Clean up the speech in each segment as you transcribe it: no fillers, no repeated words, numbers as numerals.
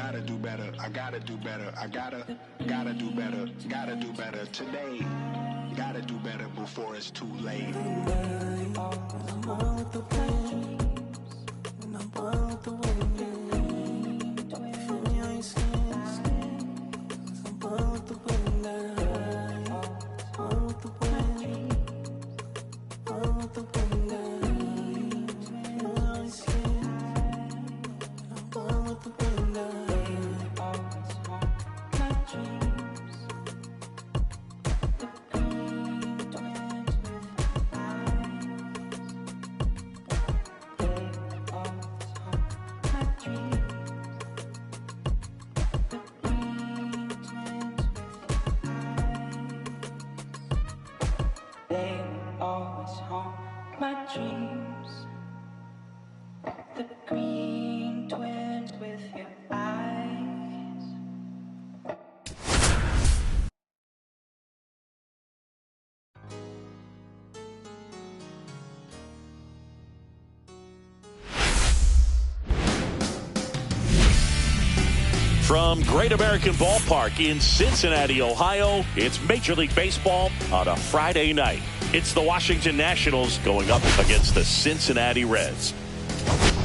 gotta do better. I gotta do better. I gotta do better. Gotta do better today. Gotta do better before it's too late. They always haunt my dreams. The green twins with your eyes. From Great American Ballpark in Cincinnati, Ohio, it's Major League Baseball on a Friday night. It's the Washington Nationals going up against the Cincinnati Reds.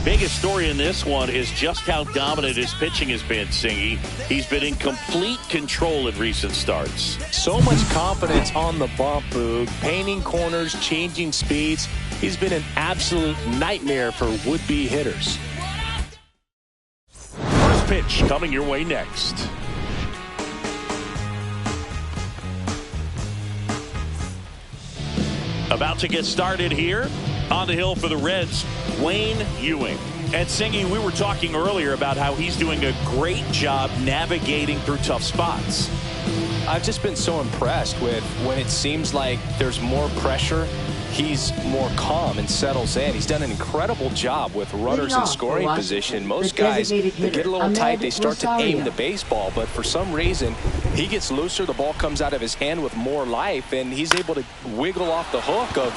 Biggest story in this one is just how dominant his pitching has been, Singy. He's been in complete control at recent starts. So much confidence on the bump, Boog. Painting corners, changing speeds. He's been an absolute nightmare for would-be hitters. First pitch coming your way next. About to get started here on the hill for the Reds, Wayne Ewing. And Singy, we were talking earlier about how he's doing a great job navigating through tough spots. I've just been so impressed with when it seems like there's more pressure, he's more calm and settles in. He's done an incredible job with runners in scoring position. Most guys, they get a little tight, they start to aim the baseball, but for some reason, he gets looser, the ball comes out of his hand with more life, and he's able to wiggle off the hook of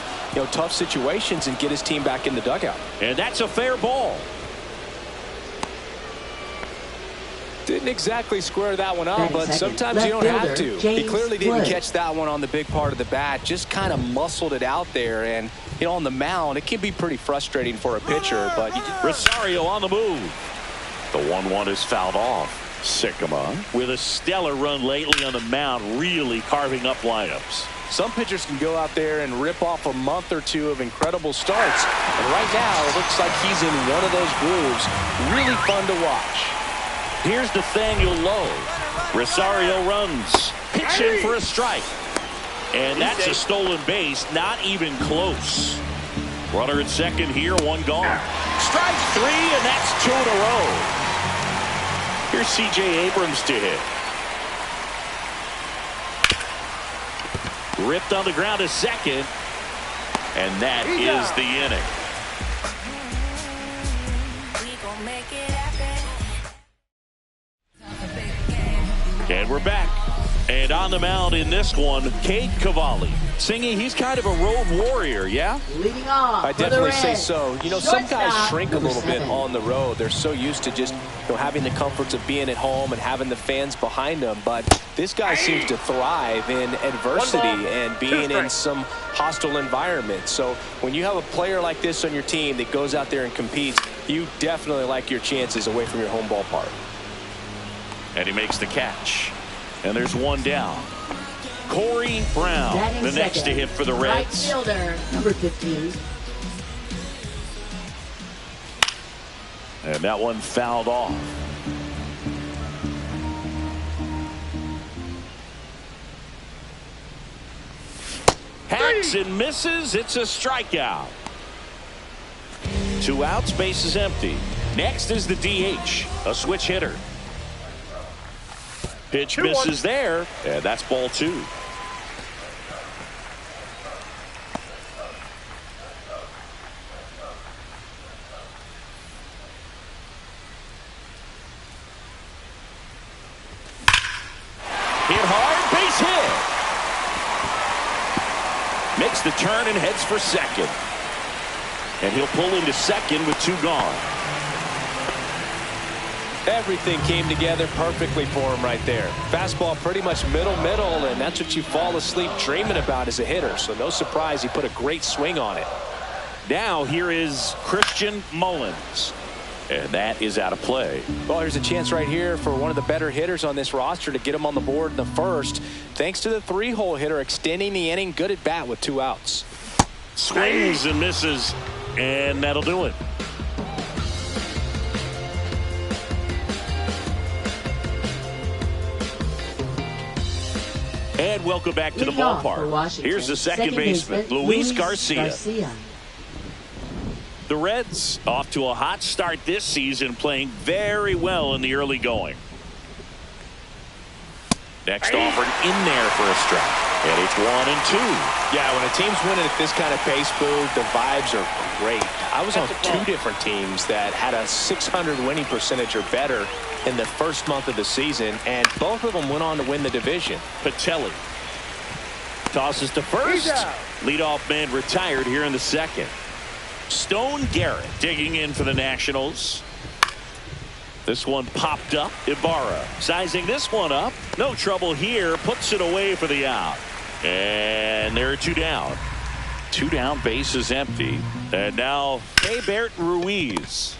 tough situations and get his team back in the dugout. And that's a fair ball. Didn't exactly square that one up, but sometimes you don't have to. He clearly didn't catch that one on the big part of the bat, just kind of muscled it out there. And, on the mound, it can be pretty frustrating for a pitcher. But Rosario on the move. The 1-1 is fouled off. Sycamore with a stellar run lately on the mound, really carving up lineups. Some pitchers can go out there and rip off a month or two of incredible starts. And right now, it looks like he's in one of those grooves. Really fun to watch. Here's Nathaniel Lowe. Rosario runs. Pitch in for a strike. And that's a stolen base. Not even close. Runner at second here. One gone. Strike three, and that's 2 in a row. Here's C.J. Abrams to hit. Ripped on the ground to second. And that is the inning. And we're back. And on the mound in this one, Cade Cavalli. Singy, he's kind of a road warrior, yeah? Leading off. I definitely say so. Some guys shrink a little bit on the road. They're so used to just having the comforts of being at home and having the fans behind them. But this guy seems to thrive in adversity and being in some hostile environment. So when you have a player like this on your team that goes out there and competes, you definitely like your chances away from your home ballpark. And he makes the catch. And there's one down. Corey Brown, the next to hit for the Reds. Right fielder, number 15. And that one fouled off. Hacks and misses. It's a strikeout. 2 outs, base is empty. Next is the DH, a switch hitter. Pitch misses there, and that's ball 2. Hit hard, base hit. Makes the turn and heads for second. And he'll pull into second with 2 gone. Everything came together perfectly for him right there. Fastball pretty much middle, and that's what you fall asleep dreaming about as a hitter. So no surprise he put a great swing on it. Now here is Christian Mullins. And that is out of play. Well, here's a chance right here for one of the better hitters on this roster to get him on the board in the first. Thanks to the 3-hole hitter extending the inning. Good at bat with 2 outs. Swings and misses, and that'll do it. And welcome back to the ballpark. Here's the second baseman, Luis Garcia. The Reds off to a hot start this season, playing very well in the early going. Next offered in there for a strike. And it's 1-2. Yeah, when a team's winning at this kind of pace, Boo, the vibes are great. I was on 2 different teams that had a .600 winning percentage or better in the first month of the season, and both of them went on to win the division. Patelli tosses to first. Leadoff man retired here in the second. Stone Garrett digging in for the Nationals. This one popped up. Ibarra sizing this one up. No trouble here. Puts it away for the out. And there are 2 down. 2 down, base is empty. And now Keibert Ruiz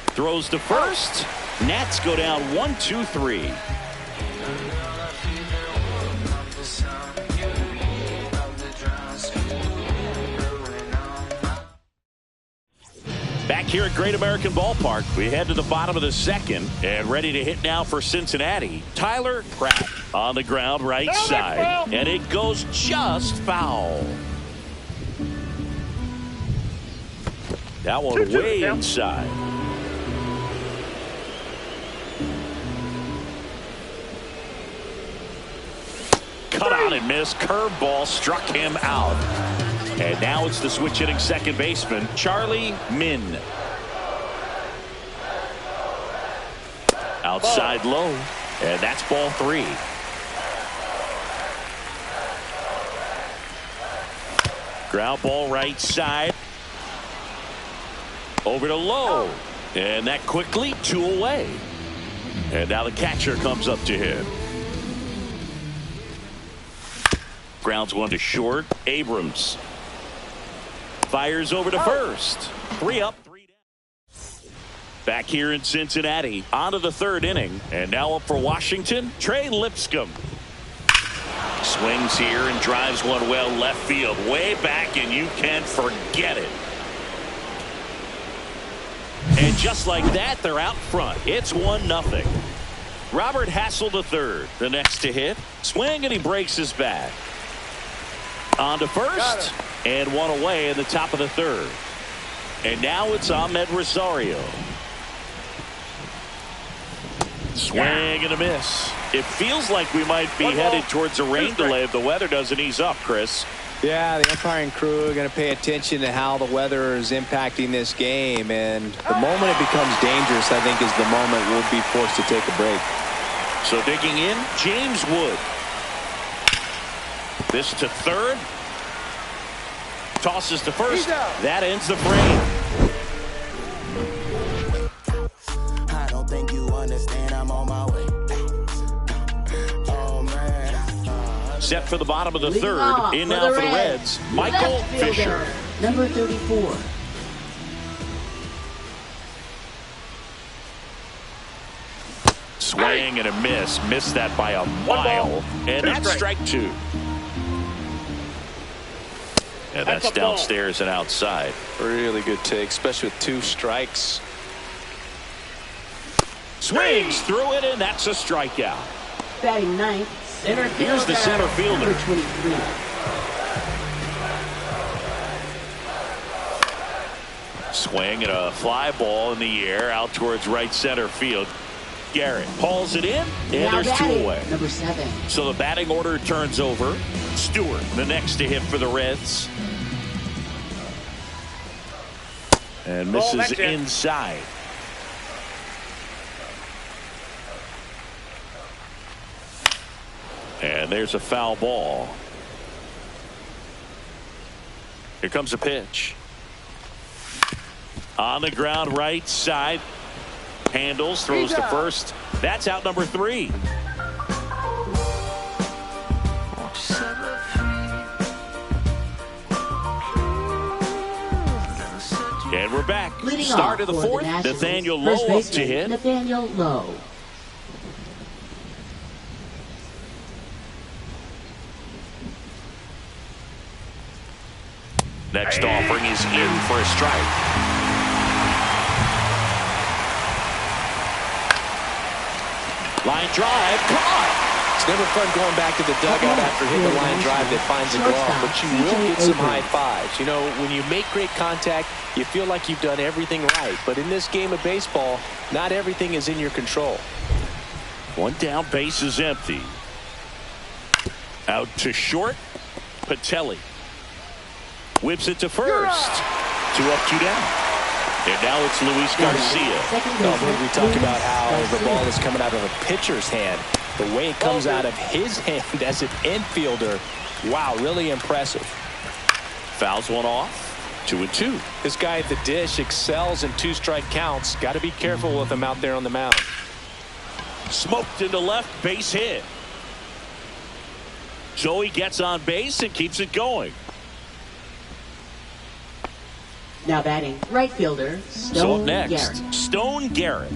throws to first. Nats go down 1-2-3. Back here at Great American Ballpark, we head to the bottom of the second and ready to hit now for Cincinnati. Tyler Pratt on the ground right side, and it goes just foul. That one way inside. Cut on and missed. Curveball struck him out. And now it's the switch hitting second baseman, Charlie Min. Outside low, and that's ball 3. Ground ball right side. Over to low. And that quickly 2 away. And now the catcher comes up to him. Grounds 1 to short. Abrams fires over to first. 3 up, 3 down. Back here in Cincinnati, on to the 3rd inning, and now up for Washington, Trey Lipscomb. Swings here and drives one well left field, way back, and you can't forget it. And just like that, they're out front. It's 1-0. Robert Hassel III, the next to hit. Swing, and he breaks his bat. On to first, and 1 away in the top of the 3rd. And now it's Ahmed Rosario. Swing and a miss. It feels like we might be headed towards a rain delay if the weather doesn't ease up, Chris. Yeah, the umpiring crew are going to pay attention to how the weather is impacting this game, and the moment it becomes dangerous, I think, is the moment we'll be forced to take a break. So digging in, James Wood. This to 3rd. Tosses to first. That ends the frame. I don't think you understand. I'm on my way. Oh, man. Set for the bottom of the 3rd. In now for the Reds, Michael Fisher. Number 34. Swing and a miss. Missed that by a mile. And that's strike 2. And that's downstairs and outside. Really good take, especially with 2 strikes. Swings through it, and that's a strikeout. Batting 9th, center fielder. Here's the center fielder. Number 23. Swing and a fly ball in the air out towards right center field. Garrett hauls it in, and Now there's 2 away. Number 7. So the batting order turns over. Stewart, the next to hit for the Reds. And misses inside. And there's a foul ball. Here comes a pitch. On the ground right side. Handles, throws to first. That's out number 3. And we're back. Leading Start off of the for fourth. Nathaniel Lowe up to hit. Nathaniel Lowe. Next offering is in for a strike. Line drive, caught. It's never fun going back to the dugout after hitting the line drive that finds a glove, but you will get some high fives. You know, when you make great contact, you feel like you've done everything right. But in this game of baseball, not everything is in your control. One down, base is empty. Out to short, Patelli. Whips it to first. 2 up, 2 down. And now it's Luis Garcia. We talk about how the ball is coming out of a pitcher's hand. The way it comes out of his hand as an infielder, wow, really impressive. Fouls one off. 2-2. This guy at the dish excels in 2-strike counts. Got to be careful with him out there on the mound. Smoked into left, base hit. Joey gets on base and keeps it going. Now batting, right fielder, So Stone up next, Garrett. Stone Garrett.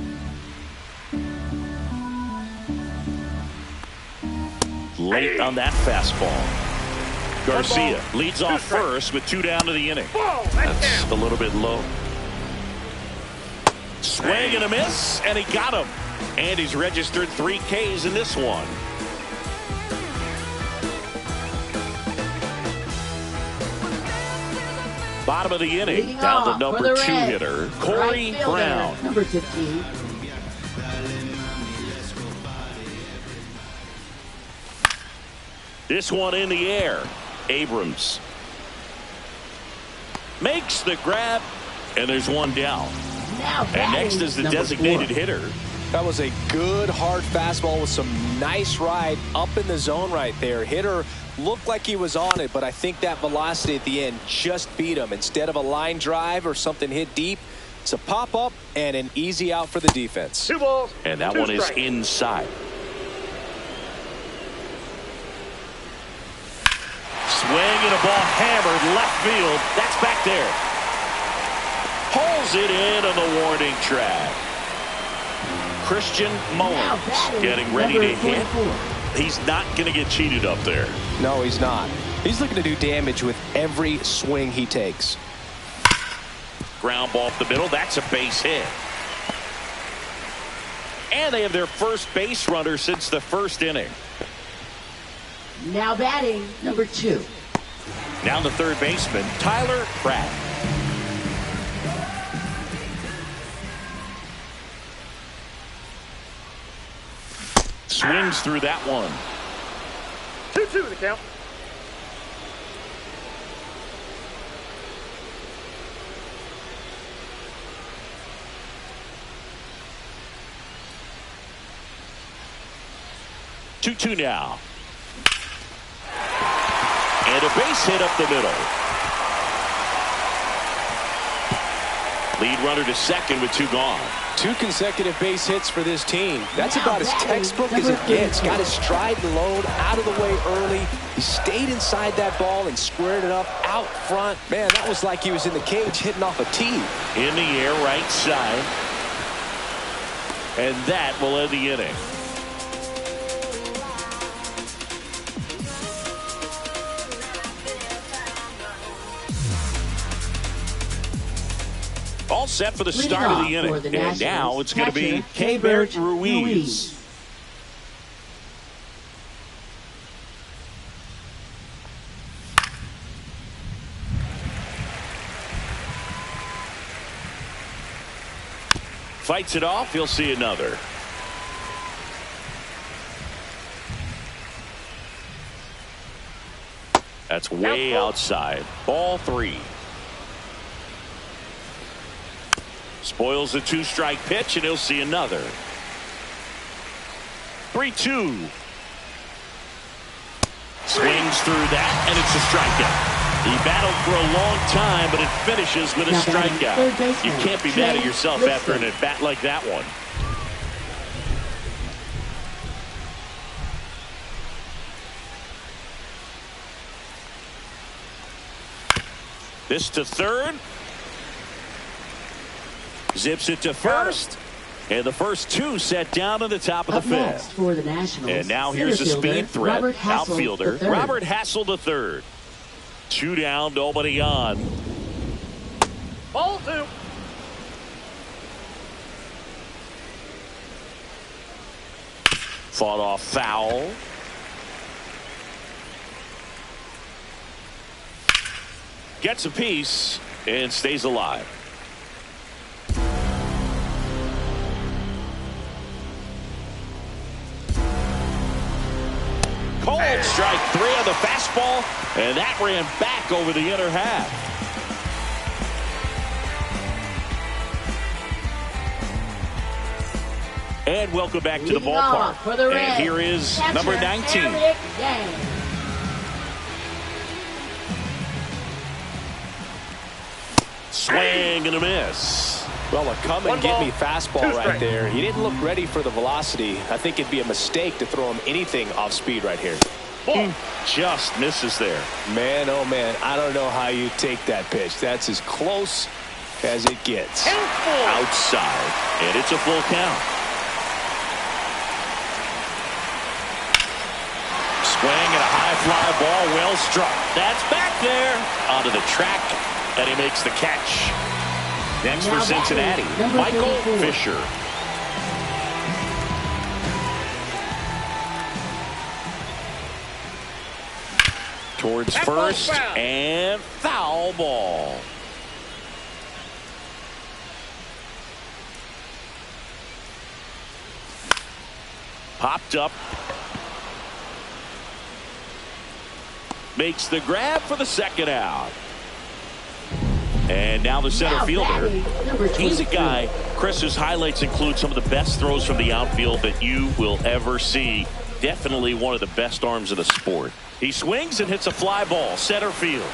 Late on that fastball. Garcia leads off first with 2 down to the inning. That's a little bit low. Swing and a miss, and he got him. And he's registered 3 Ks in this one. Bottom of the inning, Leading down to off number for the 2 Reds, hitter, right Corey fielder, Brown. number 15. This one in the air. Abrams makes the grab, and there's 1 down. Now And next batting, is the number designated 4. hitter. That was a good hard fastball with some nice ride up in the zone right there. Hitter looked like he was on it, but I think that velocity at the end just beat him. Instead of a line drive or something hit deep, it's a pop up and an easy out for the defense. 2 balls. And that 2 one is strikes. inside. Swing and a ball hammered left field. That's back there. Pulls it in on the warning track. Christian Now Mullins batting, getting ready to number hit. 44. He's not going to get cheated up there. No, he's not. He's looking to do damage with every swing he takes. Ground ball up the middle. That's a base hit. And they have their first base runner since the first inning. Now batting, number 2. Now the third baseman, Tyler Pratt. Swings through that one. 2-2 the count. Two now. And a base hit up the middle. Lead runner to second with 2 gone. 2 consecutive base hits for this team. That's about as textbook as it gets. Got his stride and load out of the way early. He stayed inside that ball and squared it up out front. Man, that was like he was in the cage hitting off a tee. In the air, right side. And that will end the inning. All set for the Leading start of off the inning. for the And now Nationals, it's going to be catcher, Keibert Keibert Ruiz. Ruiz. Fights it off. He'll see another. That's way outside. Ball 3. Spoils the 2-strike pitch, and he'll see another. 3-2. Swings through that, and it's a strikeout. He battled for a long time, but it finishes with a Now batting, strikeout. third baseman, You can't be mad at Trey yourself Lipton. after an at-bat like that one. This to third. Zips it to first. And the first two set down to the top of the Next fifth. for the Nationals, And now here's the speed threat. Outfielder Robert Hassel the third. 2 down, nobody on. Ball 2. Fought off foul. Gets a piece and stays alive. Cold strike 3 on the fastball, and that ran back over the inner half. And welcome back to the ballpark. For the Reds, and here is number 19. Swing and a miss. Well, a come-and-get-me fastball right there. He didn't look ready for the velocity. I think it'd be a mistake to throw him anything off speed right here. Just misses there. Man, oh man, I don't know how you take that pitch. That's as close as it gets. Outside, and it's a full count. Swing and a high fly ball, well struck. That's back there onto the track, and he makes the catch. Next for Cincinnati, Michael Fisher. Towards first, and foul ball. Popped up. Makes the grab for the second out. And now the center fielder. He's a guy, Chris, whose highlights include some of the best throws from the outfield that you will ever see. Definitely one of the best arms of the sport. He swings and hits a fly ball, center field.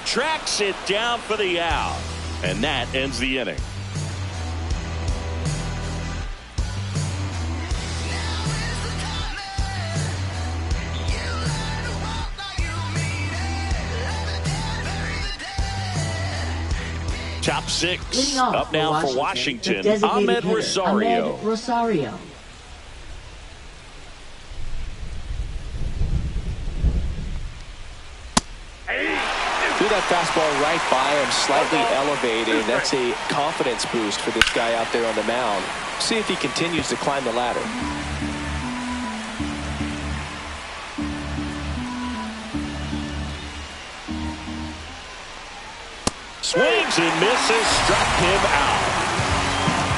Tracks it down for the out. And that ends the inning. Top 6 up now for Washington. Ahmed Rosario. Threw that fastball right by him, slightly elevated. That's a confidence boost for this guy out there on the mound. See if he continues to climb the ladder. Swings and misses, struck him out.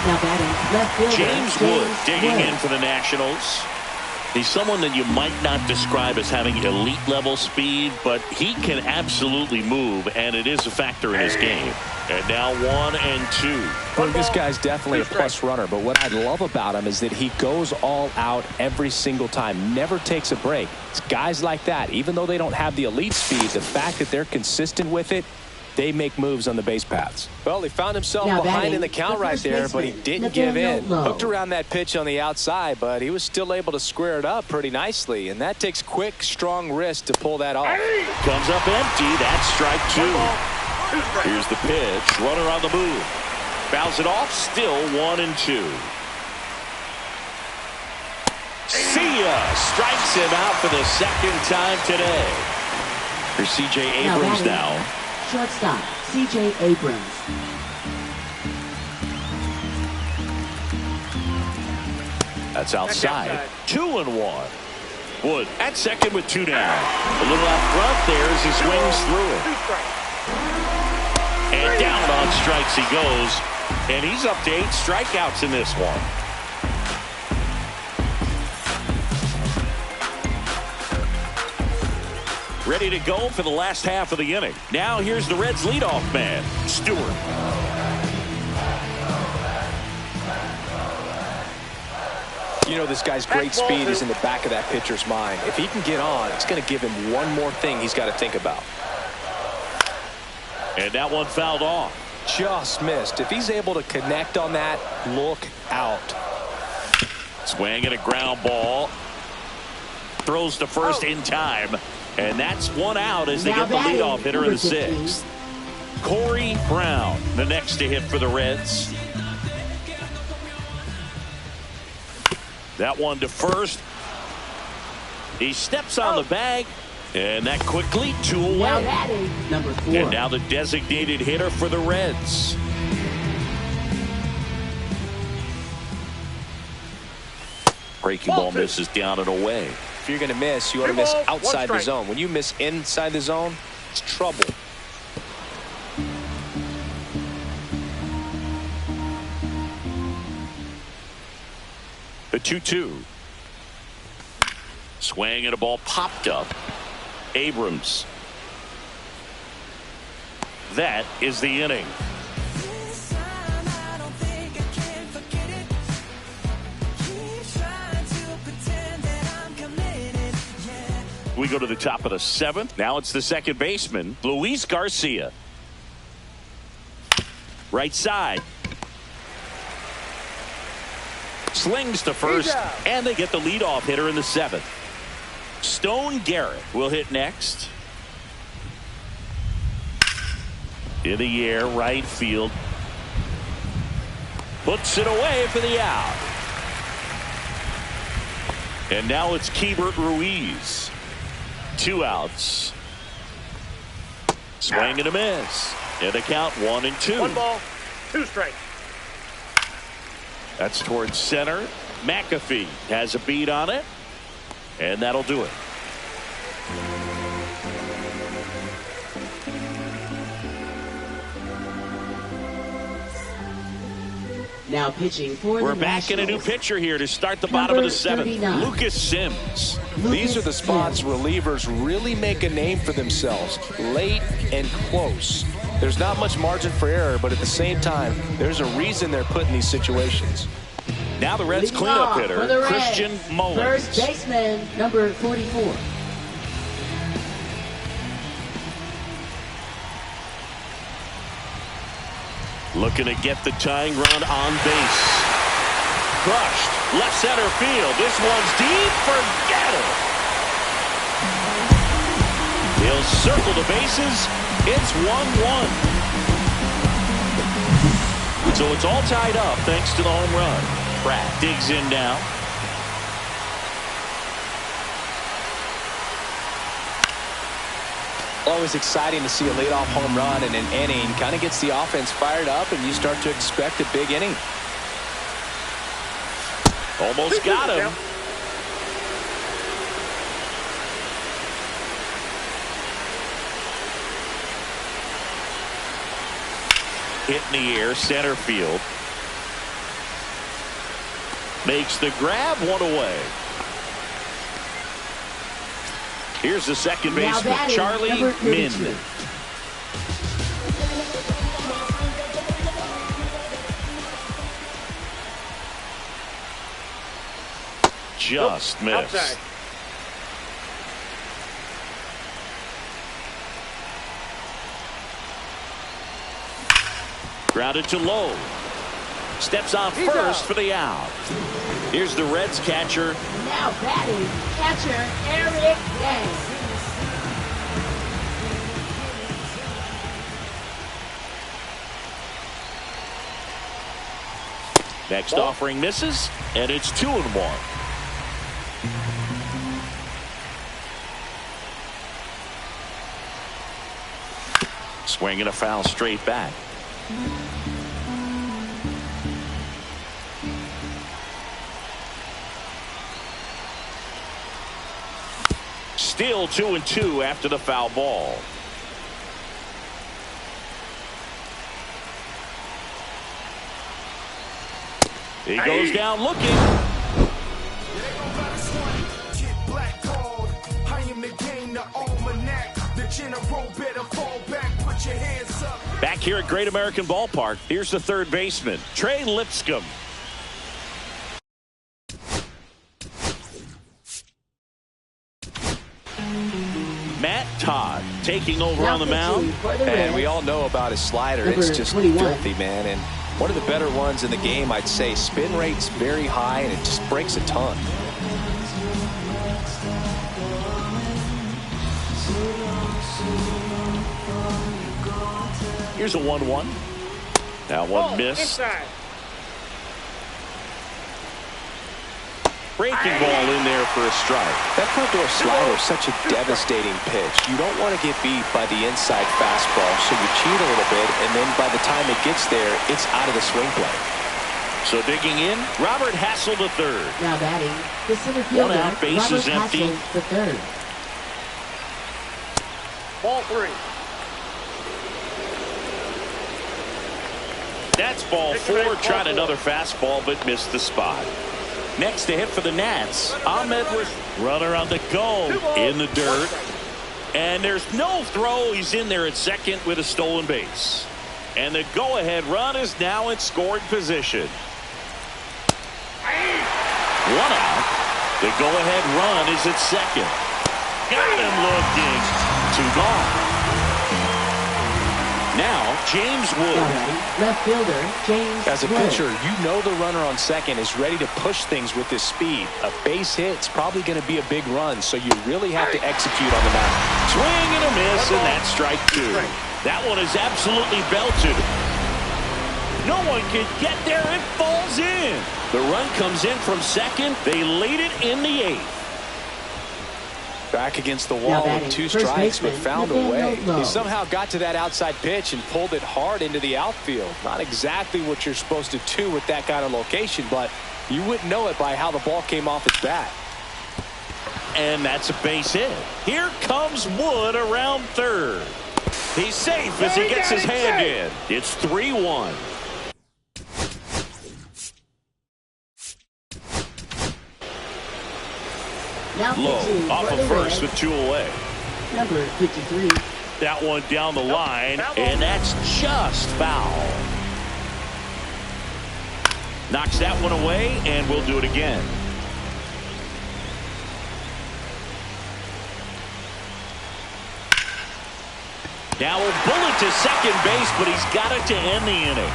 Now batting left fielder James Wood digging in for the Nationals. He's someone that you might not describe as having elite level speed, but he can absolutely move, and it is a factor in his game. And now 1 and 2. Well, this guy's definitely a plus runner, but what I love about him is that he goes all out every single time, never takes a break. It's guys like that, even though they don't have the elite speed, the fact that they're consistent with it, they make moves on the base paths. Well, he found himself behind in the count right there, but he didn't give in. Hooked around that pitch on the outside, but he was still able to square it up pretty nicely, and that takes quick, strong wrist to pull that off. Comes up empty. That's strike 2. Here's the pitch. Runner on the move. Fouls it off. Still 1 and 2. See ya. Strikes him out for the second time today. Here's C.J. Abrams now. Shortstop, C.J. Abrams. That's outside. 2 and 1. Wood at second with 2 down. A little out front there as he swings through it. And down on strikes he goes. And he's up to 8 strikeouts in this one. Ready to go for the last half of the inning. Now here's the Reds leadoff man, Stewart. You know, this guy's great speed is in the back of that pitcher's mind. If he can get on, it's going to give him one more thing he's got to think about. And that one fouled off. Just missed. If he's able to connect on that, look out. Swing and a ground ball. Throws to first in time. And that's one out as they get the leadoff hitter in the sixth. Corey Brown, the next to hit for the Reds. That one to first. He steps on the bag, and that quickly 2 away. Number 4. And now the designated hitter for the Reds. Breaking ball misses down and away. If you're going to miss, you want to miss outside the zone. When you miss inside the zone, it's trouble. The 2-2. Swing and a ball popped up. Abrams. That is the inning. We go to the top of the 7th. Now it's the second baseman, Luis Garcia. Right side. Slings to first, and they get the leadoff hitter in the 7th. Stone Garrett will hit next. In the air, right field. Puts it away for the out. And now it's Keibert Ruiz. 2 outs. Swing and a miss. And the count 1-2. 1 ball, 2 strikes. That's towards center. McAfee has a beat on it. And that'll do it. Now pitching for We're the back in a new Nationals. pitcher here to start the bottom of the 7th. 39. Lucas Sims. These are the spots relievers really make a name for themselves. Late and close. There's not much margin for error, but at the same time, there's a reason they're put in these situations. Now the Reds Leading cleanup off hitter, for the Reds, Christian Mullins. First baseman, number 44. Looking to get the tying run on base. Crushed. Left center field. This one's deep. Forget it. He'll circle the bases. It's 1-1. So it's all tied up thanks to the home run. Pratt digs in now. Always exciting to see a leadoff home run in an inning. Kind of gets the offense fired up, and you start to expect a big inning. Almost got him. Hit in the air, center field. Makes the grab, 1 away. Here's the second baseman, Charlie Min. Just missed. Outside. Grounded to low. Steps on first for the out. Here's the Reds catcher. Now batting, catcher Eric Day. Next offering misses, and it's 2-1. Swinging a foul straight back. Still 2-2 after the foul ball. He goes down looking. Back here at Great American Ballpark, here's the third baseman, Trey Lipscomb. Matt Todd taking over on the mound. And we all know about his slider. Number It's just 21. filthy, man. And one of the better ones in the game, I'd say. Spin rate's very high, and it just breaks a ton. Here's a 1-1. That one missed. Inside. Breaking ball in there for a strike. That front door slider is such a devastating pitch. You don't want to get beat by the inside fastball, so you cheat a little bit, and then by the time it gets there, it's out of the swing play. So digging in, Robert Hassel the third. Now batting, the center fielder, One out, base is Robert empty. Hassel the third. Ball 3. That's ball 4. Tried another fastball, but missed the spot. Next to hit for the Nats, Ahmed with runner on the go in the dirt. And there's no throw. He's in there at second with a stolen base. And the go-ahead run is now in scoring position. 1 out. The go-ahead run is at second. Got him looking. 2 gone. Now, James Wood. Left fielder, James As a Wood. pitcher, you know the runner on second is ready to push things with his speed. A base hit's probably going to be a big run, so you really have to execute on the mound. Swing and a miss, and that's strike 2. That one is absolutely belted. No one can get there. It falls in. The run comes in from second. They laid it in the 8th. Back against the wall with 2 strikes, but found a way. He somehow got to that outside pitch and pulled it hard into the outfield. Not exactly what you're supposed to do with that kind of location, but you wouldn't know it by how the ball came off his bat. And that's a base hit. Here comes Wood around third. He's safe as he gets his hand in. It's 3-1. Now Low pitching off for of the first Reds, with 2 away. number 53. That one down the line, and that's just foul. Knocks that one away, and we'll do it again. Now a bullet to second base, but he's got it to end the inning.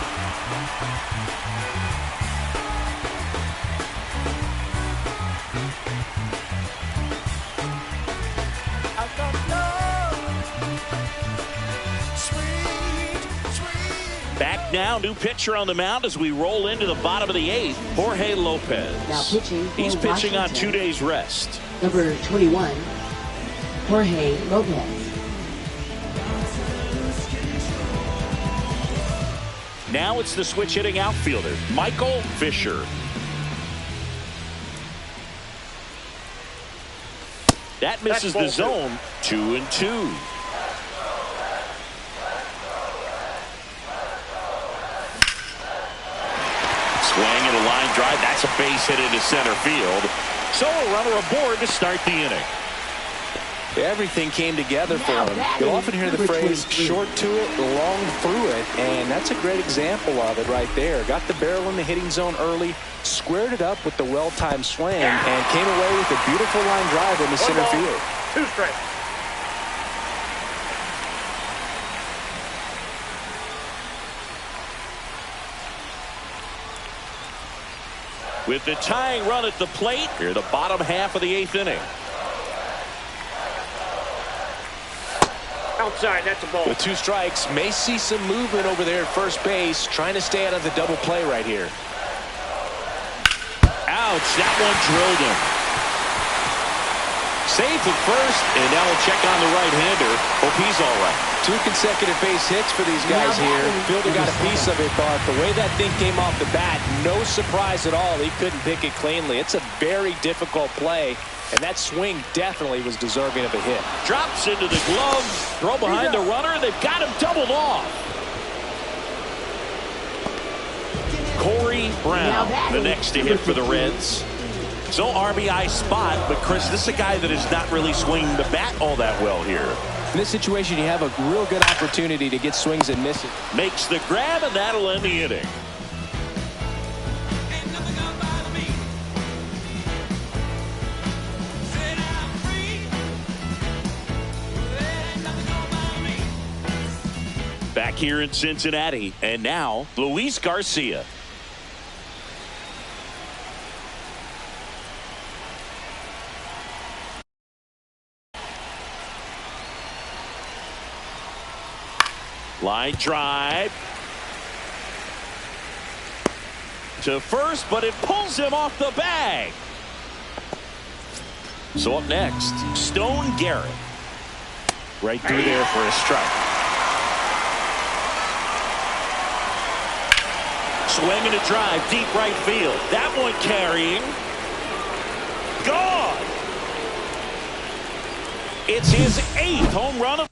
Back now, new pitcher on the mound as we roll into the bottom of the 8th, Jorge Lopez. Now pitching for He's pitching on Washington. 2 days rest. Number 21, Jorge Lopez. Now it's the switch hitting outfielder, Michael Fisher. That misses the zone. 2-2. Swing and a line drive. That's a base hit into center field. So a runner aboard to start the inning. Everything came together for him. You'll often hear the phrase short to it, long through it, and that's a great example of it right there. Got the barrel in the hitting zone early, squared it up with the well-timed swing, and came away with a beautiful line drive into center field. 2 strikes. With the tying run at the plate, here the bottom half of the 8th inning. Outside, that's a ball. With 2 strikes, may see some movement over there at first base, trying to stay out of the double play right here. Ouch, that one drilled him. Safe at first, and now we'll check on the right-hander. Hope he's all right. 2 consecutive base hits for these guys here. Fielder got a piece of it, but the way that thing came off the bat, no surprise at all. He couldn't pick it cleanly. It's a very difficult play, and that swing definitely was deserving of a hit. Drops into the glove, throw behind the runner. They've got him doubled off. Corey Brown, the next to hit for the Reds. So RBI spot, but Chris, this is a guy that is not really swinging the bat all that well here. In this situation, you have a real good opportunity to get swings and misses. Makes the grab, and that'll end the inning. Back here in Cincinnati, and now Luis Garcia. Line drive to first, but it pulls him off the bag. So up next, Stone Garrett. Right through there for a strike. Swing and a drive, deep right field. That one carrying. Gone. It's his 8th home run of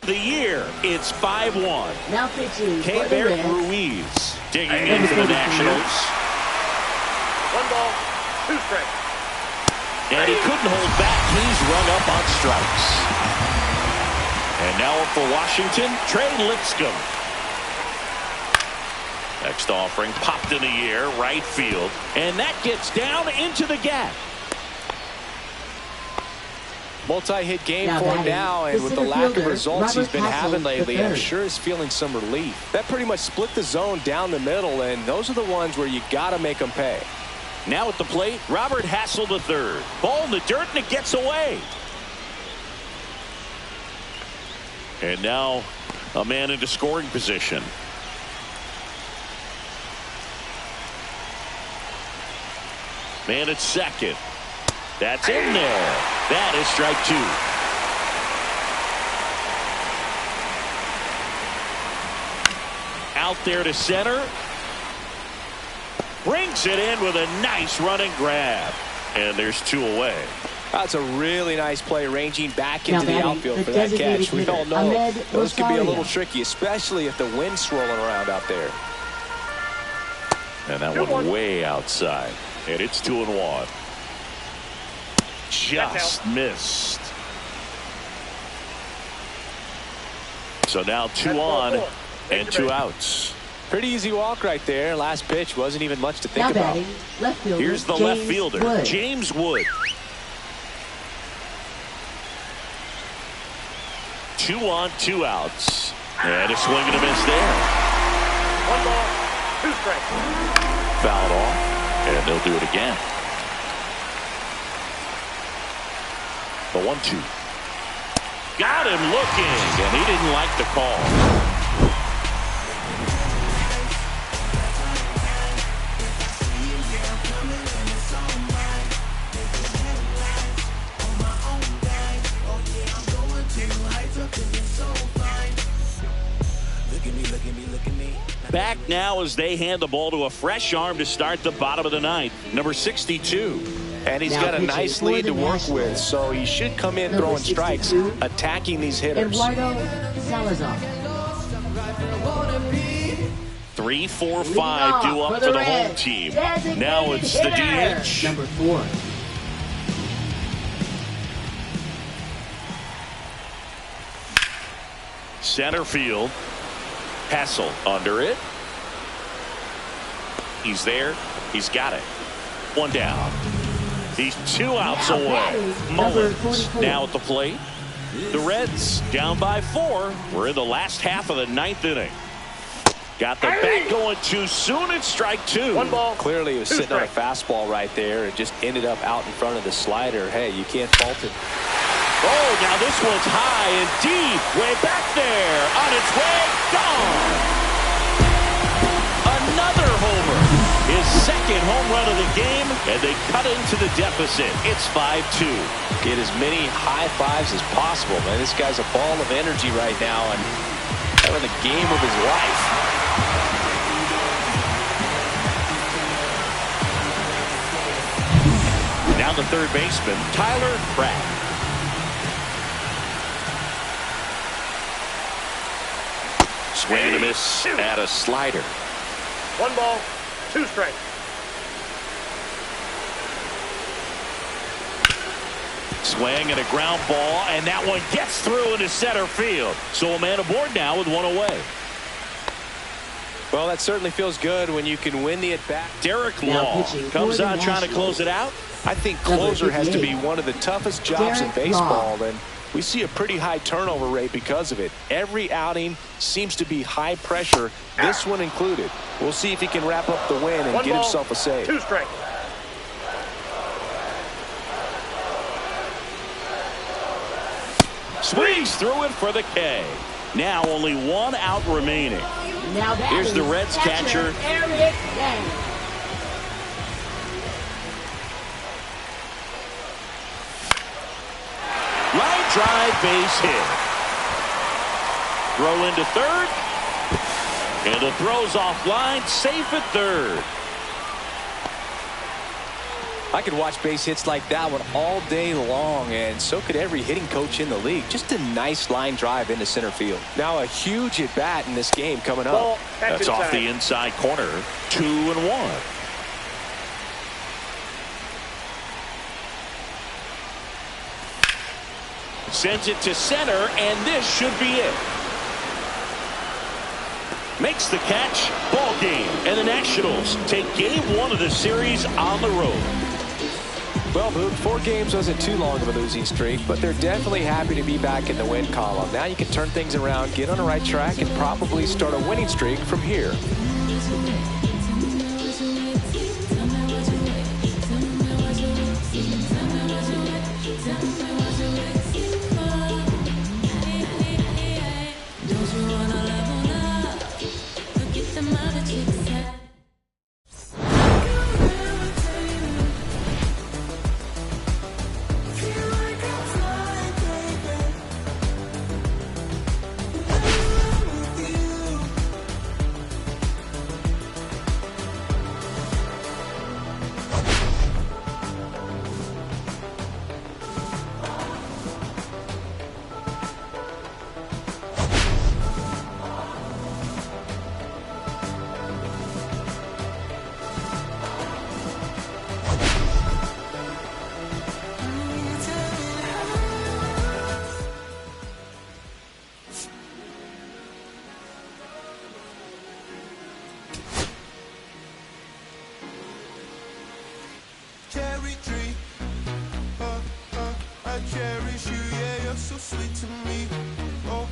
the year. It's 5-1. Now pitching. K-Bear Ruiz digging into the Nationals. 1 ball, 2 strikes. And he couldn't hold back. He's run up on strikes. And now up for Washington, Trey Lipscomb. Next offering popped in the air, right field. And that gets down into the gap. Multi-hit game for him now, and with the lack of results he's been having lately, I'm sure he's feeling some relief. That pretty much split the zone down the middle, and those are the ones where you got to make them pay. Now at the plate, Robert Hassel III. Ball in the dirt, and it gets away. And now a man into scoring position. Man at second. That's in there. That is strike 2. Out there to center. Brings it in with a nice running grab. And there's 2 away. That's a really nice play, ranging back into the outfield for that catch. We all know those can be a little tricky, especially if the wind's swirling around out there. And that one way outside. And it's 2-1. Just missed. So now 2 on and 2 outs. Pretty easy walk right there. Last pitch wasn't even much to think about. Here's the left fielder, James Wood. 2 on, 2 outs. And a swing and a miss there. 1 ball, 2 strikes. Fouled off, and they'll do it again. The 1-2. Got him looking, and he didn't like the call. Back now as they hand the ball to a fresh arm to start the bottom of the 9th. Number 62. And he's got a nice lead to work with, so he should come in throwing strikes, attacking these hitters. 3, 4, 5 due up for the home team. Now it's the DH. Number 4. Center field. Hassel under it. He's there. He's got it. 1 down. He's 2 outs away. Mullins now at the plate. The Reds down by 4. We're in the last half of the 9th inning. Got the bat going too soon. It's strike 2. 1 ball. Clearly he was sitting on a fastball right there and just ended up out in front of the slider. Hey, you can't fault it. Oh, now this one's high and deep. Way back there. On its way. Gone. Another homer. His 2nd home run of the game, and they cut into the deficit. It's 5-2. Get as many high fives as possible, man. This guy's a ball of energy right now and having the game of his life. Now the third baseman, Tyler Pratt. Swing and a miss at a slider. 1 ball, 2 strikes. Swing and a ground ball, and that one gets through into center field. So a man aboard now with 1 away. Well, that certainly feels good when you can win the at-bat. Derek Law comes on trying to close it out. I think closer has to be one of the toughest jobs in baseball, and we see a pretty high turnover rate because of it. Every outing seems to be high pressure, this one included. We'll see if he can wrap up the win and get himself a save. 2 strikes. Swings through it for the K. Now only one out remaining. Now Here's the Reds catcher. Eric Yang. Line drive, base hit. Throw into third. And the throw's offline, safe at third. I could watch base hits like that one all day long, and so could every hitting coach in the league. Just a nice line drive into center field. Now a huge at bat in this game coming up. Ball, That's off the inside corner. 2-1. Sends it to center, and this should be it. Makes the catch. Ball game. And the Nationals take game 1 of the series on the road. Well, Boog, 4 games wasn't too long of a losing streak, but they're definitely happy to be back in the win column. Now you can turn things around, get on the right track, and probably start a winning streak from here. Cherry tree, I cherish you, yeah, you're so sweet to me. Oh.